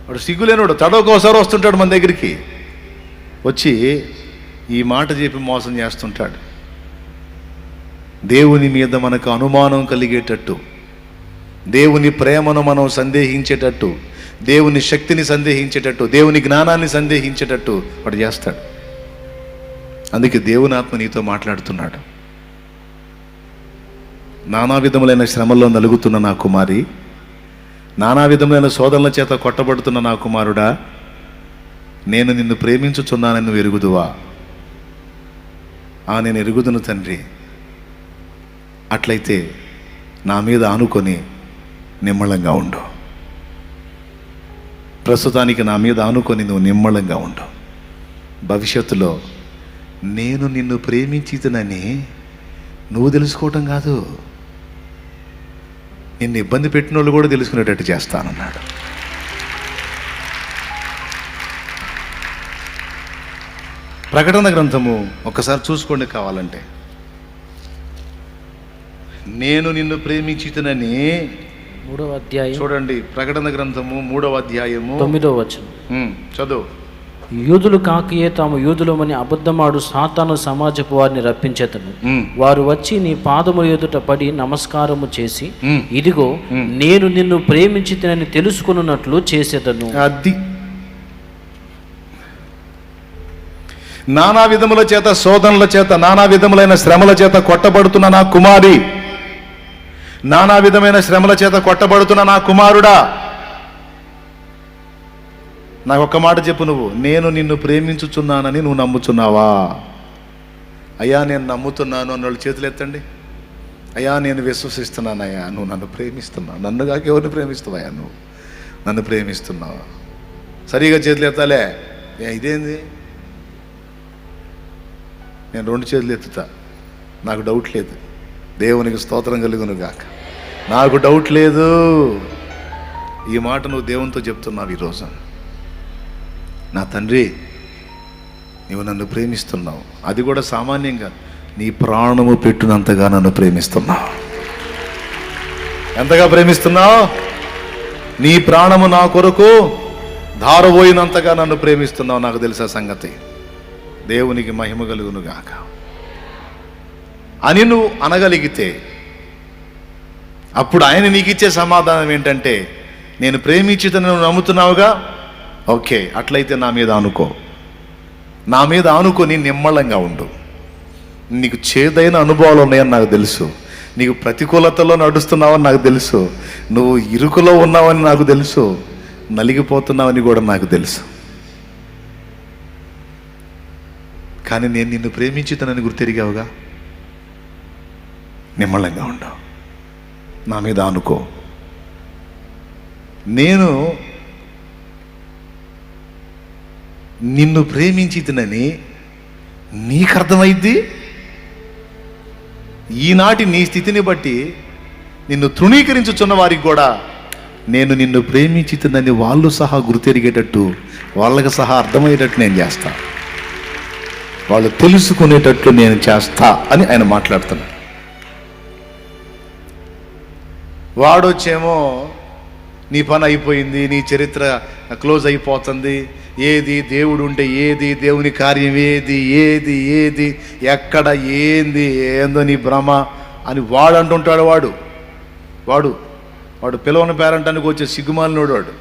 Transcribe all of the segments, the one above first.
వాడు సిగ్గులేనివాడు, తడవకోసారి వస్తుంటాడు మన దగ్గరికి, వచ్చి ఈ మాట చెప్పి మోసం చేస్తుంటాడు. దేవుని మీద మనకు అనుమానం కలిగేటట్టు, దేవుని ప్రేమను మనం సందేహించేటట్టు, దేవుని శక్తిని సందేహించేటట్టు, దేవుని జ్ఞానాన్ని సందేహించేటట్టు వాడు చేస్తాడు. అందుకే దేవుని ఆత్మ నీతో మాట్లాడుతున్నాడు. నానా విధములైన శ్రమల్లో నలుగుతున్న నా కుమారి, నానా విధములైన శోధనల చేత కొట్టబడుతున్న నా కుమారుడా, నేను నిన్ను ప్రేమించుచున్నానని నువ్వు ఎరుగుదువా? నేను ఎరుగుదును తండ్రి. అట్లయితే నా మీద ఆనుకొని నిమ్మళంగా ఉండు. ప్రస్తుతానికి నా మీద ఆనుకొని నువ్వు నిమ్మళంగా ఉండు. భవిష్యత్తులో నేను నిన్ను ప్రేమించితనని నువ్వు తెలుసుకోవటం కాదు, నిన్ను ఇబ్బంది పెట్టిన వాళ్ళు కూడా తెలుసుకునేటట్టు చేస్తానన్నాడు. ప్రకటన గ్రంథము ఒక్కసారి చూసుకోండి కావాలంటే. నేను నిన్ను ప్రేమించితనని 3వ అధ్యాయం చూడండి. ప్రకటన గ్రంథము 3వ అధ్యాయము 9వ వచనం. చదువు. యూదులు కాకయే తాము యూదులమని అబద్ధమాడు సాతాను సమాజపు వారిని రప్పించేతను. వారు వచ్చి నీ పాదముల ఎదుట పడి నమస్కారము చేసి, ఇదిగో నేను నిన్ను ప్రేమించితినని తెలుసుకున్నట్లు చేసేదను. అది నానా విధముల చేత, శోధనల చేత, నానా విధములైన శ్రమల చేత కొట్టబడుతున్న నా కుమారి, నానా విధమైన శ్రమల చేత కొట్టబడుతున్న నా కుమారుడా, నాకు ఒక్క మాట చెప్పు, నువ్వు నేను నిన్ను ప్రేమించుచున్నానని నువ్వు నమ్ముచున్నావా? అయ్యా నేను నమ్ముతున్నాను అన్నోళ్ళు చేతులు ఎత్తండి. అయ్యా నేను విశ్వసిస్తున్నానయ్యా, నువ్వు నన్ను ప్రేమిస్తున్నావు. నన్ను కాక ఎవరిని ప్రేమిస్తావయ్యా? నువ్వు నన్ను ప్రేమిస్తున్నావా? సరిగా చేతులు ఎత్తాలే. ఇదేంది? నేను 2 చేతులు ఎత్తుతా, నాకు డౌట్ లేదు. దేవునికి స్తోత్రం కలుగును గాక. నాకు డౌట్ లేదు. ఈ మాట నువ్వు దేవునితో చెప్తున్నావు ఈరోజు. నా తండ్రి, నువ్వు నన్ను ప్రేమిస్తున్నావు. అది కూడా సామాన్యంగా నీ ప్రాణము పెట్టునంతగా నన్ను ప్రేమిస్తున్నావు. ఎంతగా ప్రేమిస్తున్నావు? నీ ప్రాణము నా కొరకు ధారపోయినంతగా నన్ను ప్రేమిస్తున్నావు. నాకు తెలుసా సంగతి. దేవునికి మహిమ కలుగును గాక అని నువ్వు అనగలిగితే, అప్పుడు ఆయన నీకు ఇచ్చే సమాధానం ఏంటంటే, నేను ప్రేమించితని నువ్వు నమ్ముతున్నావుగా, ఓకే, అట్లయితే నా మీద ఆనుకో. నా మీద ఆనుకొని నిమ్మళంగా ఉండు. నీకు చేదైన అనుభవాలు ఉన్నాయని నాకు తెలుసు. నీకు ప్రతికూలతలో నడుస్తున్నావని నాకు తెలుసు. నువ్వు ఇరుకులో ఉన్నావని నాకు తెలుసు. నలిగిపోతున్నావని కూడా నాకు తెలుసు. కానీ నేను నిన్ను ప్రేమించుతానని గుర్తెరిగావుగా. నిమ్మళంగా ఉండు, నా మీద ఆనుకో. నేను నిన్ను ప్రేమించితనని నీకు అర్థమైద్ది. ఈనాటి నీ స్థితిని బట్టి నిన్ను తృణీకరించుచున్న వారికి కూడా నేను నిన్ను ప్రేమించితనని వాళ్ళు సహా గుర్తెరిగేటట్టు, వాళ్ళకి సహా అర్థమయ్యేటట్టు నేను చేస్తా. వాళ్ళు తెలుసుకునేటట్లు నేను చేస్తా అని ఆయన మాట్లాడుతున్నాడు. వాడొచ్చేమో నీ పని అయిపోయింది, నీ చరిత్ర క్లోజ్ అయిపోతుంది, ఏది దేవుడు ఉంటే ఏది, దేవుని కార్యం ఏది, ఏది ఏది ఎక్కడ ఏంది, ఏందో నీ భ్రమ అని వాడు అంటుంటాడు. వాడు వాడు వాడు పిలవని పేరంటానికి వచ్చే సిగ్గుమాలినోడు వాడు.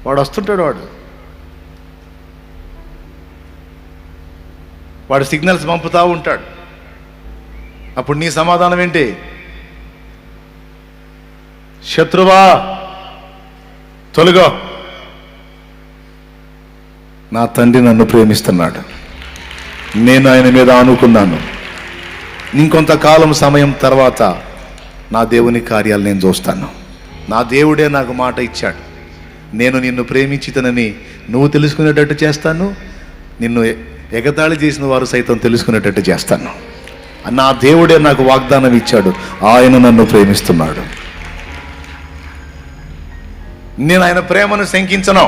వాడు వస్తుంటాడు. వాడు సిగ్నల్స్ పంపుతూ ఉంటాడు. అప్పుడు నీ సమాధానం ఏంటి? శత్రువా తొలగో, నా తండ్రి నన్ను ప్రేమిస్తున్నాడు, నేను ఆయన మీద ఆనుకున్నాను. ఇంకొంతకాలం సమయం తర్వాత నా దేవుని కార్యాలు నేను చూస్తాను. నా దేవుడే నాకు మాట ఇచ్చాడు. నేను నిన్ను ప్రేమించితనని నువ్వు తెలుసుకునేటట్టు చేస్తాను. నిన్ను ఎగతాళి చేసిన వారు సైతం తెలుసుకునేటట్టు చేస్తాను. నా దేవుడే నాకు వాగ్దానం ఇచ్చాడు. ఆయన నన్ను ప్రేమిస్తున్నాడు. నేను ఆయన ప్రేమను శంకించను.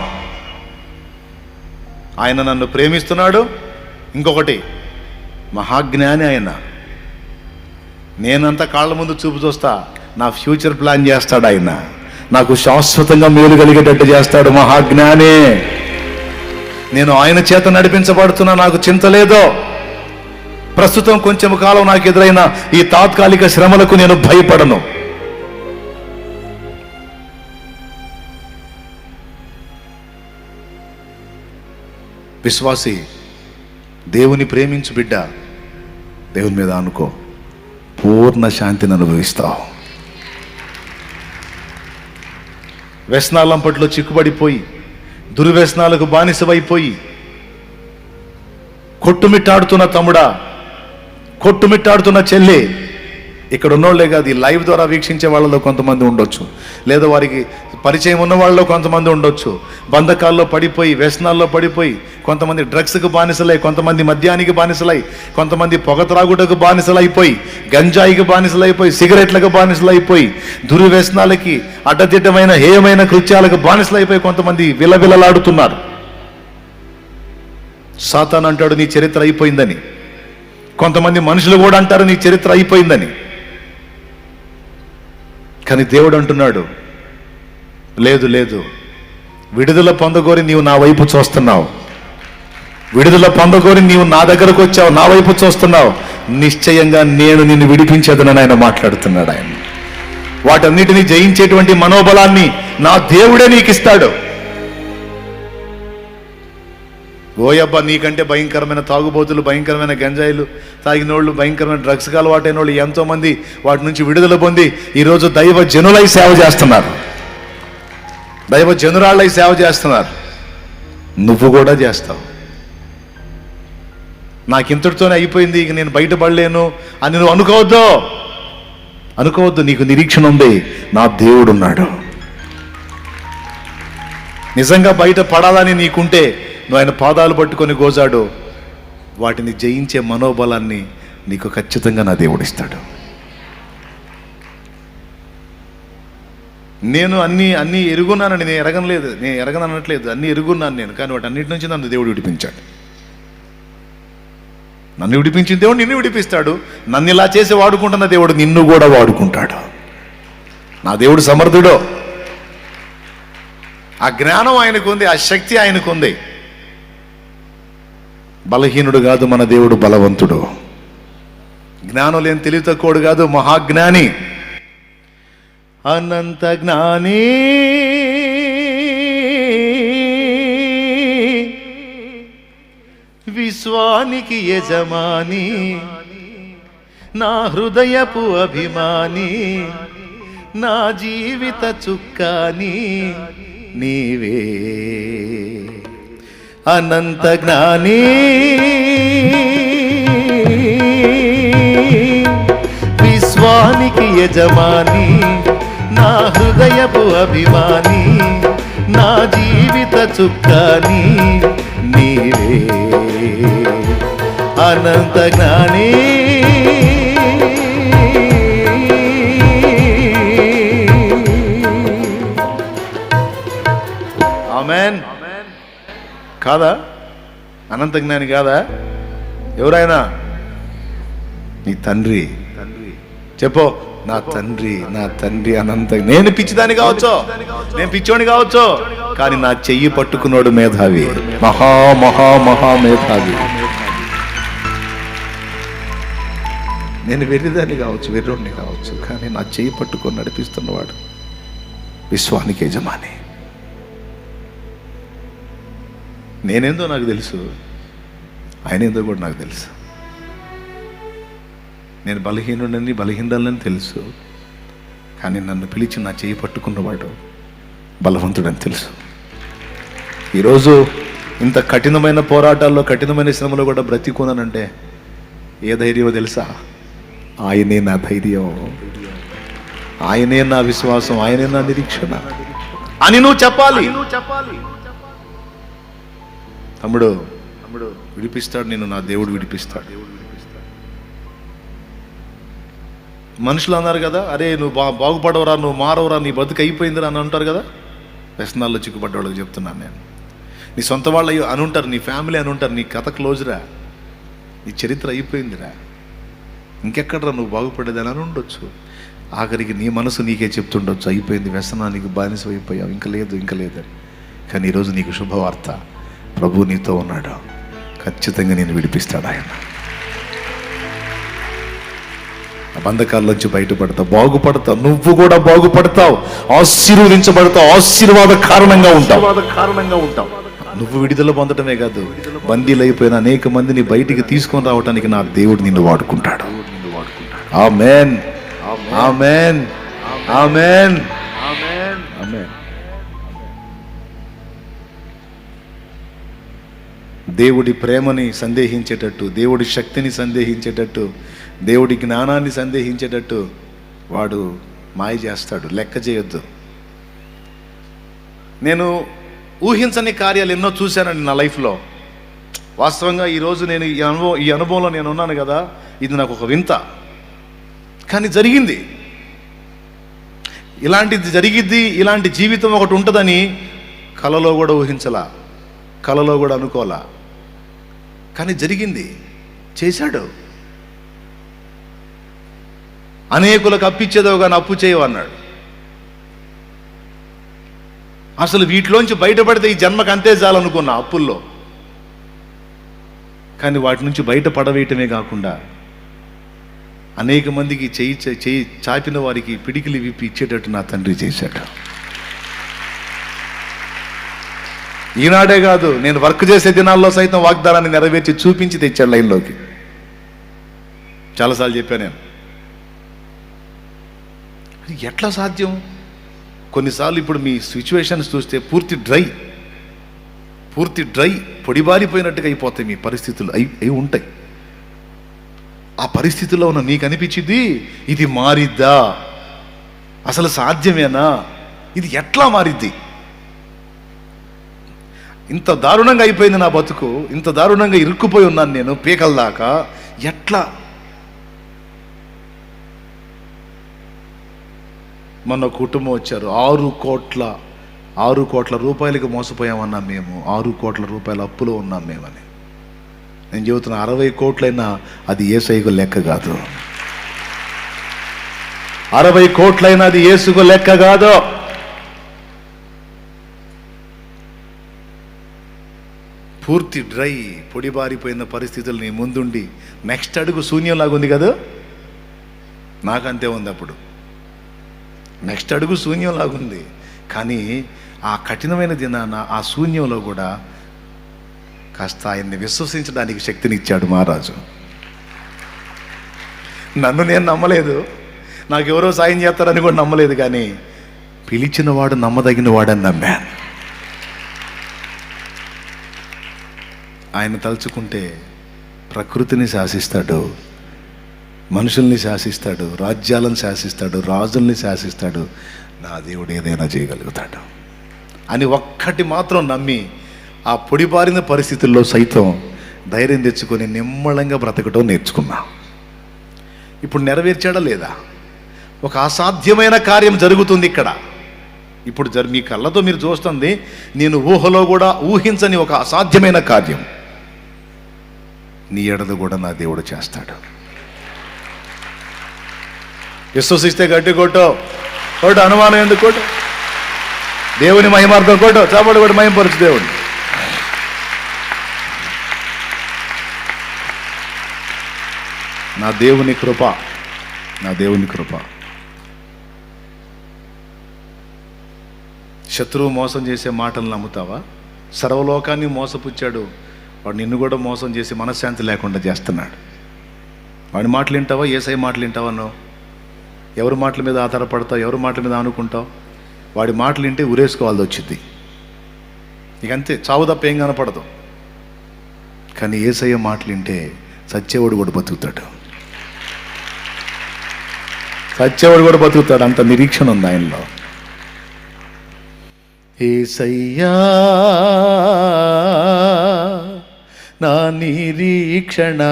ఆయన నన్ను ప్రేమిస్తున్నాడు. ఇంకొకటి, మహాజ్ఞాని ఆయన. నేనంతా కాళ్ళ ముందు చూపు చూస్తా, నా ఫ్యూచర్ ప్లాన్ చేస్తాడు ఆయన. నాకు శాశ్వతంగా మేలు కలిగేటట్టు చేస్తాడు మహాజ్ఞానే. నేను ఆయన చేత నడిపించబడుతున్నా, నాకు చింత లేదో. ప్రస్తుతం కొంచెం కాలం నాకు ఎదురైన ఈ తాత్కాలిక శ్రమలకు నేను భయపడను. విశ్వాసి, దేవుని ప్రేమించు బిడ్డ, దేవుని మీద అనుకో, పూర్ణ శాంతిని అనుభవిస్తావు. వ్యసనాలంపట్లో చిక్కుబడిపోయి, దుర్వ్యసనాలకు బానిసవైపోయి కొట్టుమిట్టాడుతున్న తమ్ముడా, కొట్టుమిట్టాడుతున్న చెల్లి, ఇక్కడ ఉన్నోళ్లే కాదు, ఈ లైవ్ ద్వారా వీక్షించే వాళ్ళలో కొంతమంది ఉండొచ్చు, లేదా వారికి పరిచయం ఉన్న వాళ్ళలో కొంతమంది ఉండొచ్చు. బంధకాల్లో పడిపోయి, వ్యసనాల్లో పడిపోయి, కొంతమంది డ్రగ్స్కి బానిసలై, కొంతమంది మద్యానికి బానిసలై, కొంతమంది పొగ త్రాగుటకు బానిసలైపోయి, గంజాయికి బానిసలైపోయి, సిగరెట్లకు బానిసలైపోయి, దుర్వ్యసనాలకి, అడ్డదిడ్డమైన హేయమైన కృత్యాలకు బానిసలైపోయి కొంతమంది విలవిలలాడుతున్నారు. సాతాను అంటాడు నీ చరిత్ర అయిపోయిందని. కొంతమంది మనుషులు కూడా అంటారు నీ చరిత్ర అయిపోయిందని. కానీ దేవుడు అంటున్నాడు, లేదు లేదు, విడుదల పొందగోరి నీవు నా వైపు చూస్తున్నావు, విడుదల పొందగోరి నీవు నా దగ్గరకు వచ్చావు, నా వైపు చూస్తున్నావు, నిశ్చయంగా నేను నిన్ను విడిపించేదనని ఆయన మాట్లాడుతున్నాడు. ఆయన వాటన్నిటిని జయించేటువంటి మనోబలాన్ని నా దేవుడే నీకు ఇస్తాడు. ఓయబ్బా, నీకంటే భయంకరమైన తాగుబోతులు, భయంకరమైన గంజాయిలు తాగినోళ్ళు, భయంకరమైన డ్రగ్స్కి అలవాటైన వాళ్ళు ఎంతోమంది వాటి నుంచి విడుదల పొంది ఈరోజు దైవ జనులై సేవ చేస్తున్నారు, దైవ జనురాళ్ళై సేవ చేస్తున్నారు. నువ్వు కూడా చేస్తావు. నాకు ఇంతటితోనే అయిపోయింది, ఇక నేను బయటపడలేను అని నువ్వు అనుకోవద్దు. నీకు నిరీక్షణ ఉంది, నా దేవుడున్నాడు. నిజంగా బయట పడాలని నీకుంటే నువ్వు ఆయన పాదాలు పట్టుకొని గోజాడు, వాటిని జయించే మనోబలాన్ని నీకు ఖచ్చితంగా నా దేవుడు ఇస్తాడు. నేను అన్నీ ఎరుగున్నానని నేను ఎరగనట్లేదు, అన్నీ ఎరుగున్నాను నేను, కానీ వాటి అన్నిటి నుంచి నన్ను దేవుడు విడిపించాడు. నన్ను విడిపించిన దేవుడు నిన్ను విడిపిస్తాడు. నన్ను ఇలా చేసి వాడుకుంటున్న దేవుడు నిన్ను కూడా వాడుకుంటాడు. నా దేవుడు సమర్థుడో. ఆ జ్ఞానం ఆయనకుంది, ఆ శక్తి ఆయనకుంది. బలహీనుడు కాదు మన దేవుడు, బలవంతుడు. జ్ఞానం లేని తెలివి తక్కువడు కాదు, మహాజ్ఞాని, అనంత జ్ఞాని, విశ్వానికి యజమాని, నా హృదయపు అభిమాని, నా జీవిత చుక్కాని నీవే. అనంత జ్ఞాని, విశ్వానికి యజమాని, నా హృదయపు అభిమాని, నా జీవిత చుక్కాని నీవే. అనంత జ్ఞాని, ఆమేన్. కాదా? అనంత జ్ఞాని కాదా? ఎవరైనా? నీ తండ్రి. చెప్పో, నా తండ్రి, నా తండ్రి అనంత. నేను పిచ్చిదాన్ని కావచ్చు, నేను పిచ్చోని కావచ్చు, కానీ నా చెయ్యి పట్టుకున్నాడు మేధావి, మహా మహా మహా మేధావి. నేను వెర్రిదాన్ని కావచ్చు, వెర్రోడిని కావచ్చు, కానీ నా చెయ్యి పట్టుకొని నడిపిస్తున్నవాడు విశ్వానికి యజమాని. నేనేందో నాకు తెలుసు, ఆయన ఏందో కూడా నాకు తెలుసు. నేను బలహీనులని తెలుసు, కానీ నన్ను పిలిచి నా చేయి పట్టుకున్నవాడు బలవంతుడని తెలుసు. ఈరోజు ఇంత కఠినమైన పోరాటాల్లో, కఠినమైన శ్రమలో కూడా బ్రతికున్నానంటే ఏ ధైర్యమో తెలుసా? ఆయనే నా ధైర్యం, ఆయనే నా విశ్వాసం, ఆయనే నా నిరీక్షణ అని నువ్వు చెప్పాలి. తమ్ముడు విడిపిస్తాడు నిన్ను, నా దేవుడు విడిపిస్తాడు. మనుషులు అన్నారు కదా, అరే నువ్వు బాగుపడవరా, నువ్వు మారవరా, నీ బతుకు అయిపోయిందిరా అని అంటారు కదా. వ్యసనాల్లో చిక్కుపడ్డ వాళ్ళకి చెప్తున్నాను నేను. నీ సొంత వాళ్ళు అని ఉంటారు, నీ ఫ్యామిలీ అని ఉంటారు, నీ కథ క్లోజ్రా, నీ చరిత్ర అయిపోయిందిరా, ఇంకెక్కడరా నువ్వు బాగుపడేదని అని ఉండొచ్చు. ఆఖరికి నీ మనసు నీకే చెప్తుండొచ్చు, అయిపోయింది, వ్యసనానికి బానిస అయిపోయావు, ఇంకా లేదని. కానీ ఈరోజు నీకు శుభవార్త, ప్రభు నీతో ఉన్నాడు, ఖచ్చితంగా నేను విడిపిస్తాడు ఆయన. ఆ బంధకాల్లోంచి బయటపడతావు, బాగుపడతావు, నువ్వు కూడా బాగుపడతావు, ఆశీర్వదించబడతావు, ఆశీర్వాద కారణంగా ఉంటావు. నువ్వు విడుదల పొందటమే కాదు, బందీలైపోయిన అనేక మందిని బయటికి తీసుకొని రావడానికి నా దేవుడు నిన్ను వాడుకుంటాడు. ఆమేన్, ఆమేన్, ఆమేన్, ఆమేన్. దేవుడి ప్రేమని సందేహించేటట్టు, దేవుడి శక్తిని సందేహించేటట్టు, దేవుడి జ్ఞానాన్ని సందేహించేటట్టు వాడు మాయ చేస్తాడు. లెక్క చేయొద్దు. నేను ఊహించని కార్యాలు ఎన్నో చూశానండి నా లైఫ్లో. వాస్తవంగా ఈరోజు నేను ఈ అనుభవంలో నేను ఉన్నాను కదా, ఇది నాకు ఒక వింత, కానీ జరిగింది. ఇలాంటిది జరిగిద్ది, ఇలాంటి జీవితం ఒకటి ఉంటుందని కలలో కూడా ఊహించలా, కలలో కూడా అనుకోలా, కానీ జరిగింది, చేశాడు. అనేకులకు అప్పిచ్చేదో కానీ అప్పు చేయవు అన్నాడు. అసలు వీటిలోంచి బయటపడితే ఈ జన్మకు అంతే చాలనుకున్నా అప్పుల్లో, కానీ వాటి నుంచి బయటపడవేయటమే కాకుండా అనేక మందికి చేయి చాపిన వారికి పిడికిలి విప్పి ఇచ్చేటట్టు నా తండ్రి చేశాడు. ఈనాడే కాదు, నేను వర్క్ చేసే దినాల్లో సైతం వాగ్దానాన్ని నెరవేర్చి చూపించి తెచ్చాడు లైన్లోకి. చాలాసార్లు చెప్పాను నేను, అది ఎట్లా సాధ్యం? కొన్నిసార్లు ఇప్పుడు మీ సిచ్యువేషన్స్ చూస్తే పూర్తి డ్రై పొడిబారిపోయినట్టుగా అయిపోతాయి మీ పరిస్థితులు, అయి ఉంటాయి. ఆ పరిస్థితుల్లో ఉన్న నీకు అనిపించింది, ఇది మారిద్దా, అసలు సాధ్యమేనా, ఇది ఎట్లా మారిద్ది, ఇంత దారుణంగా అయిపోయింది నా బతుకు, ఇంత దారుణంగా ఇరుక్కుపోయి ఉన్నాను నేను పీకల దాకా, ఎట్లా? మొన్న కుటుంబం వచ్చారు, 6 కోట్ల రూపాయలకి మోసపోయామన్నాం మేము, 6 కోట్ల రూపాయల అప్పులో ఉన్నాం మేమని. నేను చెబుతున్నా, 60 కోట్లైనా అది యేసయ్యకు లెక్క కాదు. 60 కోట్లైనా అది యేసుకు లెక్క కాదు. పూర్తి డ్రై పొడిబారిపోయిన పరిస్థితులు నీ ముందుండి నెక్స్ట్ అడుగు శూన్యంలాగా ఉంది కదా, నాకంతే ఉంది. అప్పుడు నెక్స్ట్ అడుగు శూన్యంలాగుంది, కానీ ఆ కఠినమైన దినాన ఆ శూన్యంలో కూడా కాస్త ఆయన్ని విశ్వసించడానికి శక్తినిచ్చాడు మహారాజు. నన్ను నేను నమ్మలేదు, నాకెవరో సాయం చేస్తారని కూడా నమ్మలేదు, కానీ పిలిచిన వాడు నమ్మదగిన వాడని నమ్మాను. ఆయన తలుచుకుంటే ప్రకృతిని శాసిస్తాడు, మనుషుల్ని శాసిస్తాడు, రాజ్యాలను శాసిస్తాడు, రాజుల్ని శాసిస్తాడు. నా దేవుడు ఏదైనా చేయగలుగుతాడు అని ఒక్కటి మాత్రం నమ్మి ఆ పొడిబారిన పరిస్థితుల్లో సైతం ధైర్యం తెచ్చుకొని నిమ్మళంగా బ్రతకటం నేర్చుకున్నా. ఇప్పుడు నెరవేర్చాడా లేదా? ఒక అసాధ్యమైన కార్యం జరుగుతుంది ఇక్కడ. ఇప్పుడు మీ కళ్ళతో మీరు చూస్తుంది, నేను ఊహలో కూడా ఊహించని ఒక అసాధ్యమైన కార్యం నీ ఎడద కూడా నా దేవుడు చేస్తాడు. విశ్వసిస్తే గట్టి కొట్టు, అనుమానం ఎందుకు కొట్టు, దేవుని మహిమార్థం కొట్టు, చాపడు కూడా మహిమపరచు దేవుడు. నా దేవుని కృప. శత్రువు మోసం చేసే మాటలు నమ్ముతావా? సర్వలోకాన్ని మోసపుచ్చాడు వాడు, నిన్ను కూడా మోసం చేసి మనశ్శాంతి లేకుండా చేస్తున్నాడు. వాడి మాటలు వింటావా, యేసయ్య మాటలు వింటావా? ఎవరి మాటల మీద ఆధారపడతావు, ఎవరి మాటల మీద ఆనుకుంటావు? వాడి మాటలు వింటే ఉరేసుకోవాల్సి వచ్చింది, ఇక అంతే, చావు తప్ప ఏం కనపడదు. కానీ యేసయ్య మాటలు వింటే సచ్చేవాడు కూడా బతుకుతాడు, అంత నిరీక్షణ ఉంది ఆయనలో. యేసయ్యా నా నిరీక్షణ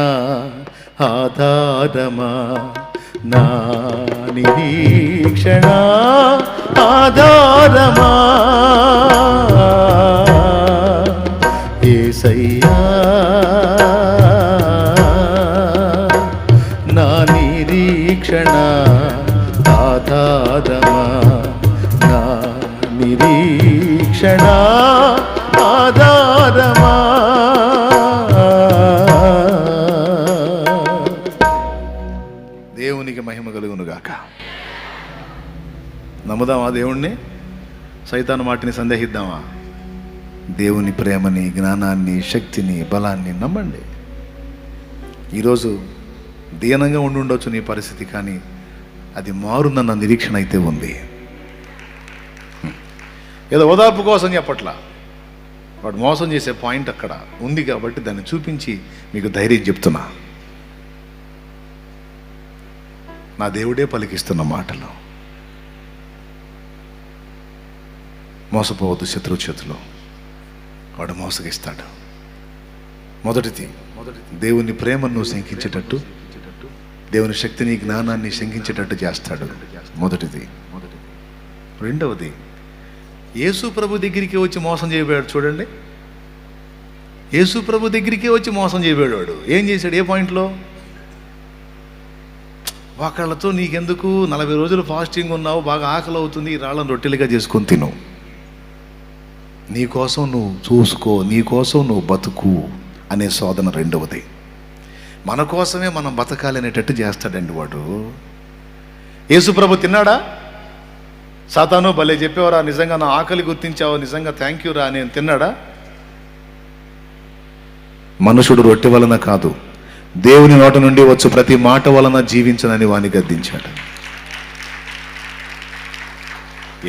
ఆధారమా, నా నిరీక్షణ ఆధారమా, యేసయ్యా నా నిరీక్షణ నిరీక్షణ ఆధారమా. దేవునికి మహిమ కలుగునుగాక. నమ్ముదామా దేవుణ్ణి? సైతాను మాటిని సందేహిద్దామా? దేవుని ప్రేమని, జ్ఞానాన్ని, శక్తిని, బలాన్ని నమ్మండి. ఈరోజు దీనంగా ఉండొచ్చు నీ పరిస్థితి, కానీ అది మారుందన్న నిరీక్షణ అయితే ఉంది. ఏదో ఓదార్పు కోసం చెప్పట్లా, వాడు మోసం చేసే పాయింట్ అక్కడ ఉంది కాబట్టి దాన్ని చూపించి మీకు ధైర్యం చెప్తున్నా. నా దేవుడే పలికిస్తున్న మాటలు. మోసపోవద్దు శత్రువు చేతిలో, వాడు మోసగిస్తాడు. మొదటిది దేవుని ప్రేమను శంకించేటట్టు, దేవుని శక్తిని, జ్ఞానాన్ని శంకించేటట్టు చేస్తాడు. మొదటిది. రెండవది, యేసు ప్రభు దగ్గరికి వచ్చి మోసం చేయబోయాడు. చూడండి, యేసు ప్రభు దగ్గరికి వచ్చి మోసం చేయబోయాడు. ఏం చేశాడు? ఏ పాయింట్లో? ఒకళ్ళతో నీకెందుకు, 40 రోజులు ఫాస్టింగ్ ఉన్నావు, బాగా ఆకలి అవుతుంది, ఈ రాళ్ళను రొట్టెలుగా చేసుకొని తిను, నీకోసం నువ్వు చూసుకో, నీకోసం నువ్వు బతుకు అనే శోధన రెండవది. మన కోసమే మనం బతకాలి అనేటట్టు చేస్తాడండి వాడు. యేసుప్రభు తిన్నాడా? సాతాను భలే చెప్పేవారా, నిజంగా నా ఆకలి గుర్తించావు, నిజంగా థ్యాంక్ యూ రా నేను తిన్నాడా? మనుషుడు రొట్టె వలన కాదు, దేవుని నోట నుండి వచ్చు ప్రతి మాట వలన జీవించనని వాని గద్దించాడు.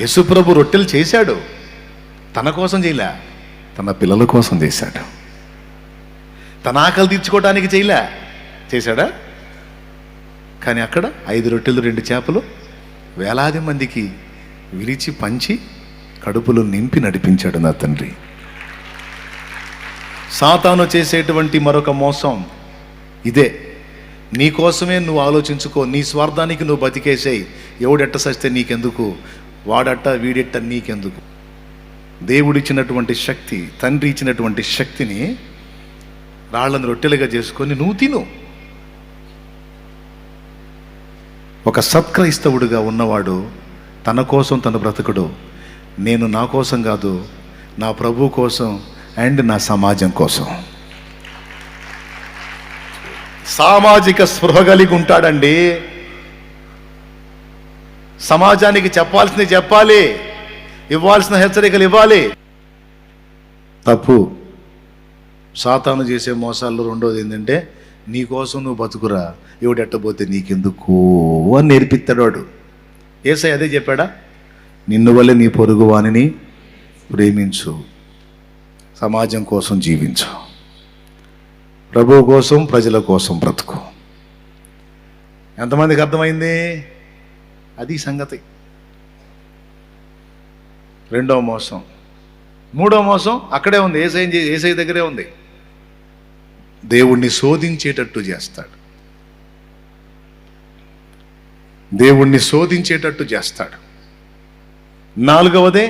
యేసుప్రభు రొట్టెలు చేశాడు, తన కోసం చేయలే, తన పిల్లల కోసం చేశాడు. తన ఆకలి తీర్చుకోవడానికి చేశాడా? కానీ అక్కడ 5 రొట్టెలు 2 చేపలు వేలాది మందికి విరిచి పంచి కడుపులు నింపి నడిపించాడు నా తండ్రి. సాతాను చేసేటువంటి మరొక మోసం ఇదే. నీ కోసమే నువ్వు ఆలోచించుకో, నీ స్వార్థానికి నువ్వు బతికేసేయి, ఎవడెట్ట సస్తే నీకెందుకు, వాడట్ట వీడెట్ట నీకెందుకు. దేవుడిచ్చినటువంటి శక్తి, తండ్రి ఇచ్చినటువంటి శక్తిని రాళ్ళను రొట్టెలుగా చేసుకొని నువ్వు తిను. ఒక సత్క్రైస్తవుడిగా ఉన్నవాడు తన కోసం తను బ్రతకడు. నేను నా కోసం కాదు, నా ప్రభు కోసం అండ్ నా సమాజం కోసం. సామాజిక స్పృహ కలిగి ఉంటాడండి. సమాజానికి చెప్పాల్సింది చెప్పాలి, ఇవ్వాల్సిన హెచ్చరికలు ఇవ్వాలి. తప్పు. సాతాను చేసే మోసాల్లో రెండోది ఏంటంటే, నీ కోసం నువ్వు బతుకురా, ఎవడెట్టబోతే నీకెందుకు అని నేర్పిస్తాడు వాడు. యేసయ్య అదే చెప్పాడా? నిన్ను వల్లే నీ పొరుగు వానిని ప్రేమించు, సమాజం కోసం జీవించు, ప్రభువు కోసం, ప్రజల కోసం బ్రతుకు. ఎంతమందికి అర్థమైంది? అది సంగతి. రెండవ మోసం. మూడవ మోసం అక్కడే ఉంది, యేసయ్య దగ్గరే ఉంది. దేవుణ్ణి శోధించేటట్టు చేస్తాడు. దేవుణ్ణి శోధించేటట్టు చేస్తాడు. నాలుగవదే,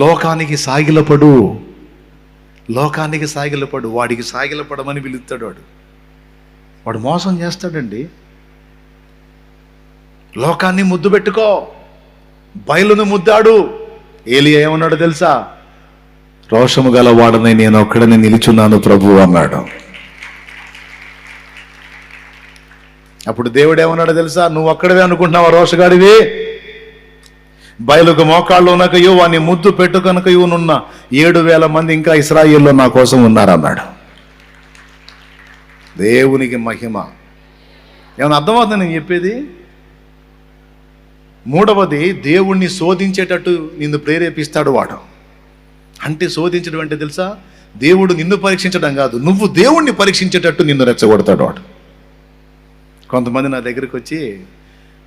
లోకానికి సాగిలపడు. లోకానికి సాగిలపడు. వాడికి సాగిలపడమని పిలుస్తాడు వాడు మోసం చేస్తాడండి. లోకాన్ని ముద్దు పెట్టుకో, బయలును ముద్దాడు. ఏలియా ఏమన్నాడు తెలుసా? రోషము గల వాడని నేను ఒక్కడనే నిలుచున్నాను ప్రభు అన్నాడు. అప్పుడు దేవుడు ఏమన్నాడు తెలుసా? నువ్వు ఒక్కడవే అనుకుంటున్నావా రోషగాడివి? బయలుకు మోకాళ్ళు ఉన్నకయో వాని ముద్దు పెట్టుకనకయో నున్న 7,000 మంది ఇంకా ఇశ్రాయేల్లో నా కోసం ఉన్నారన్నాడు. దేవునికి మహిమ. ఏమన్నా అర్థమవుతుంది నేను చెప్పేది? మూడవది, దేవుణ్ణి శోధించేటట్టు నిన్ను ప్రేరేపిస్తాడు వాడు. అంటే శోధించడం అంటే తెలుసా? దేవుడు నిన్ను పరీక్షించడం కాదు, నువ్వు దేవుణ్ణి పరీక్షించేటట్టు నిన్ను రెచ్చగొడతాడు వాడు. కొంతమంది నా దగ్గరికి వచ్చి,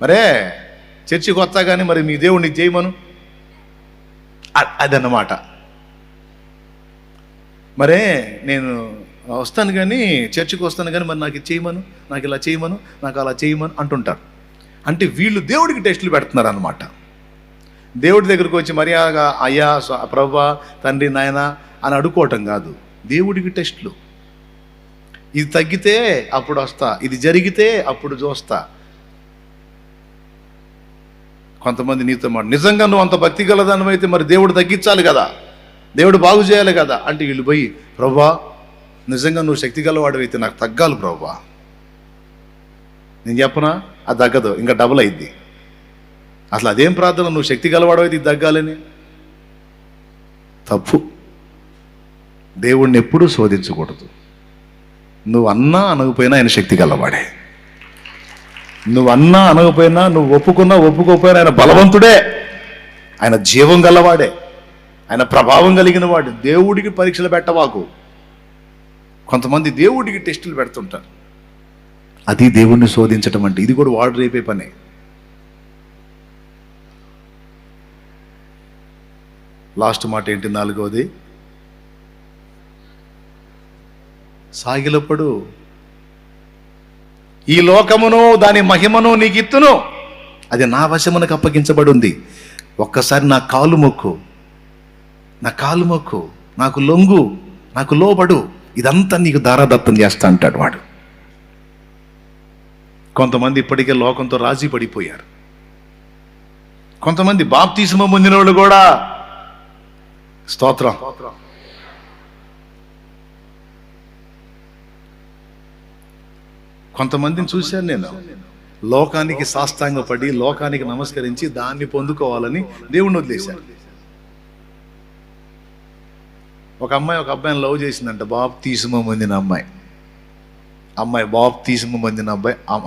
మరే చర్చికి వస్తా కానీ మరి మీ దేవుణ్ణి చేయమను, అదన్నమాట. మరే నేను వస్తాను కానీ, చర్చికి వస్తాను కానీ మరి నాకు ఇది చేయమను, నాకు ఇలా చేయమను, నాకు అలా చేయమను అంటుంటారు. అంటే వీళ్ళు దేవుడికి టెస్టులు పెడుతున్నారు అన్నమాట. దేవుడి దగ్గరికి వచ్చి మర్యాదగా అయ్యా, ప్రభువా, తండ్రి, నాయన అని అడుకోవటం కాదు, దేవుడికి టెస్టులు. ఇది తగ్గితే అప్పుడు వస్తా, ఇది జరిగితే అప్పుడు చూస్తా. కొంతమంది నీతో మాట, నిజంగా నువ్వు అంత భక్తి గలదానివి అయితే మరి దేవుడు తగ్గించాలి కదా, దేవుడు బాగు చేయాలి కదా అంటే వీళ్ళు పోయి, ప్రభువా నిజంగా నువ్వు శక్తి గలవాడివైతే నాకు తగ్గాలి ప్రభువా. నేను చెప్పనా, అది తగ్గదు, ఇంకా డబుల్ అయింది. అసలు అదేం ప్రార్థన, నువ్వు శక్తి గలవాడివైతే ఇది తగ్గాలని? తప్పు. దేవుణ్ణి ఎప్పుడూ శోధించకూడదు. నువ్వు అన్నా అనకపోయినా ఆయన శక్తి గలవాడే. నువ్వు అన్నా అనకపోయినా, నువ్వు ఒప్పుకున్నా ఒప్పుకోకపోయినా ఆయన బలవంతుడే, ఆయన జీవం గలవాడే, ఆయన ప్రభావం కలిగిన వాడు. దేవుడికి పరీక్షలు పెట్టవాకు. కొంతమంది దేవుడికి టెస్టులు పెడుతుంటారు. అది దేవుణ్ణి శోధించటం అంటే. ఇది కూడా వాడు రేపే పనే. లాస్ట్ మాట ఏంటి, 4వది, సాగిలపడు. ఈ లోకమును దాని మహిమను నీకు ఇత్తును, అది నా వశమునకు అప్పగించబడి ఉంది. ఒక్కసారి నా కాలు మొక్కు, నా కాలు మొక్కు, నాకు లొంగు, నాకు లోబడు, ఇదంతా నీకు దారాదత్తం చేస్తా అంటాడు వాడు. కొంతమంది ఇప్పటికే లోకంతో రాజీ పడిపోయారు. కొంతమంది బాప్తిస్మం పొందిన వాళ్ళు కూడా, స్తోత్రం, కొంతమందిని చూశాను నేను, లోకానికి సాష్టాంగపడి లోకానికి నమస్కరించి దాన్ని పొందుకోవాలని దేవుణ్ణి వదిలేశారు. ఒక అమ్మాయి ఒక అబ్బాయిని లవ్ చేసిందంట, బాప్తిస్మం పొందిన అమ్మాయి బాప్తిస్మం పొందిన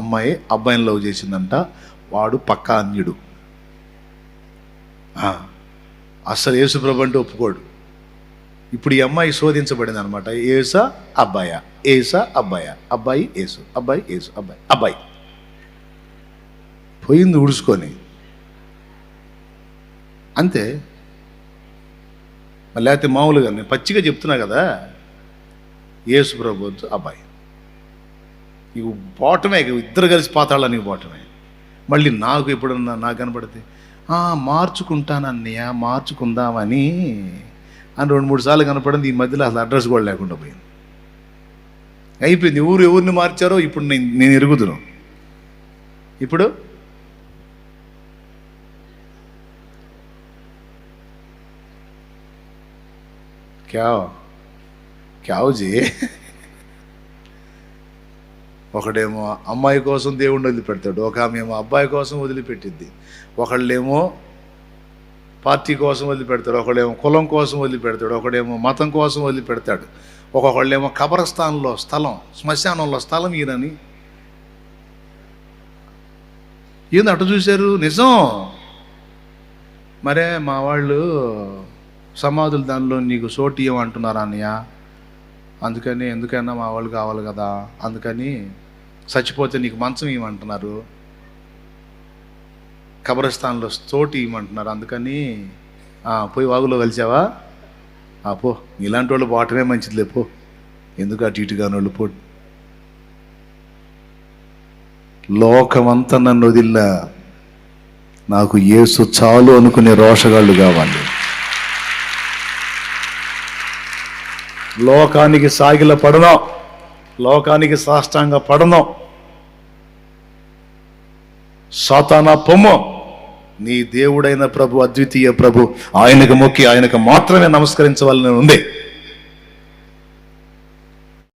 అమ్మాయి అబ్బాయిని లవ్ చేసిందంట. వాడు పక్కా అన్యుడు, అస్సలు యేసుప్రభు అంటే ఒప్పుకోడు. ఇప్పుడు ఈ అమ్మాయి శోధించబడింది అనమాట. ఏసా అబ్బాయా, ఏసా అబ్బాయా, అబ్బాయి ఏసు, అబ్బాయి ఏసు, అబ్బాయి పోయింది ఉడుచుకొని అంతే. లేకపోతే మామూలుగా నేను పచ్చిగా చెప్తున్నా కదా, యేసు ప్రభు వద్దు, అబ్బాయి నీకు పోవటమే, ఇద్దరు కలిసి పాతాళ నీకు పోవటమే. మళ్ళీ నాకు ఎప్పుడన్నా నాకు కనపడితే మార్చుకుంటానన్నయ్య, మార్చుకుందామని అని 2-3 సార్లు కనపడింది. ఈ మధ్యలో అసలు అడ్రస్ కూడా లేకుండా పోయింది. అయిపోయింది. ఎవరిని మార్చారో ఇప్పుడు నేను ఎరుగుదును. ఇప్పుడు క్యావుజీ ఒకడేమో అమ్మాయి కోసం దేవుణ్ణి వదిలిపెడతాడు, ఒక ఆమెమో అబ్బాయి కోసం వదిలిపెట్టిద్ది, ఒకళ్ళేమో పార్టీ కోసం వదిలిపెడతాడు, ఒకడేమో కులం కోసం వదిలిపెడతాడు, ఒకడేమో మతం కోసం వదిలిపెడతాడు, ఒక్కొక్కళ్ళేమో కబరస్థానంలో స్థలం, శ్మశానంలో స్థలం ఈయనని. ఏంది అటు చూశారు? నిజం. మరే మా వాళ్ళు సమాధులు దానిలో నీకు చోటు ఇవ్వమంటున్నారా అన్నయ్య, అందుకని ఎందుకైనా మా వాళ్ళు కావాలి కదా, అందుకని చచ్చిపోతే నీకు మంచం ఇవ్వమంటున్నారు, కబరస్థాన్లో చోటు ఇవ్వమంటున్నారు, అందుకని పోయి వాగులో కలిసావా, పో, ఇలాంటి వాళ్ళు పోవటమే మంచిదిలే, పో, ఎందుకు అటు ఇటు కాని వాళ్ళు పో. లోకమంతా నన్ను వదిలినా నాకు యేసు చాలు అనుకునే రోషగాళ్ళు కావాలి. లోకానికి సాగిల పడను, లోకానికి సాష్టాంగ పడను. సాతానా పొమ్ము, నీ దేవుడైన ప్రభు, అద్వితీయ ప్రభు, ఆయనకు మొక్కి ఆయనకు మాత్రమే నమస్కరించవాలని ఉంది.